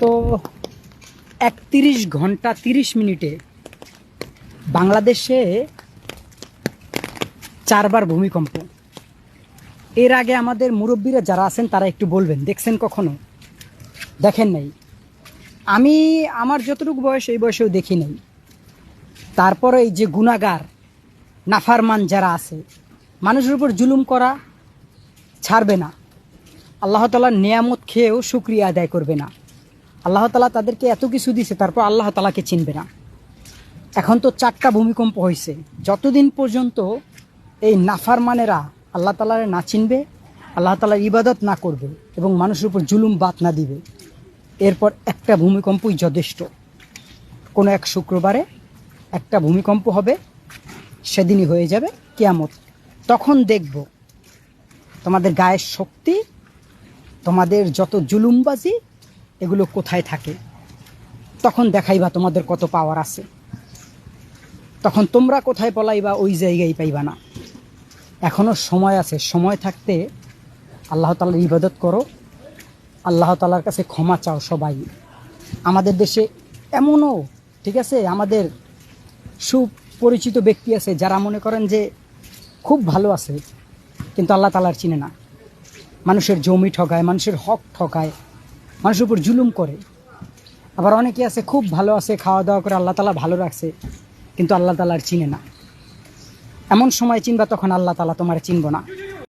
তো ৩১ ঘন্টা ৩০ মিনিটে বাংলাদেশে 4বার ভূমিকম্প। এর আগে আমাদের মুরব্বীরা যারা আছেন তারা একটু বলবেন, দেখছেন কখনো? দেখেন নাই। আমি আমার যতটুকু বয়স এই বয়সেও দেখি নাই। তারপরে এই যে গুনাহগার নাফারমান যারা আছে, মানুষের উপর জুলুম করা ছাড়বে না, আল্লাহ তাআলার নিয়ামত খেয়েও শুকরিয়া আদায় করবে না, আল্লাহ তাআলা তাদেরকে এত কিছু দিছে তারপর আল্লাহ তাআলাকে চিনবে না। এখন তো 4টা ভূমিকম্প হয়েছে। যতদিন পর্যন্ত এই নাফারমানেরা আল্লাহ তাআলার না চিনবে, আল্লাহ তাআলার ইবাদত না করবে এবং মানুষের উপর জুলুম বাত না দিবে, এরপর একটা ভূমিকম্পই যথেষ্ট। কোনো এক শুক্রবারে একটা ভূমিকম্প হবে, সেদিনই হয়ে যাবে কিয়ামত। তখন দেখব তোমাদের গায়ের শক্তি, তোমাদের যত জুলুমবাজি এগুলো কোথায় থাকে। তখন দেখাইবা তোমাদের কত পাওয়ার আছে। তখন তোমরা কোথায় পলাইবা ওই জায়গায় পাইবা না। এখনো সময় আছে। সময় থাকতে আল্লাহ তাআলার ইবাদত করো, আল্লাহ তাআলার কাছে ক্ষমা চাও সবাই। আমাদের দেশে এমনও, ঠিক আছে, আমাদের সুপরিচিত ব্যক্তি আছে যারা মনে করেন যে খুব ভালো আছে, কিন্তু আল্লাহ তাআলার চিনে না। মানুষের জমি ঠকায়, মানুষের হক ঠকায়, মানুষের উপর জুলুম করে। আবার অনেকে আছে খুব ভালো আছে, খাওয়া দাওয়া করে আল্লাহ তাআলা ভালো রাখছে, কিন্তু আল্লাহ তাআলার চিনে না। এমন সময় চিনবা তখন আল্লাহ তাআলা তোমার চিনব না।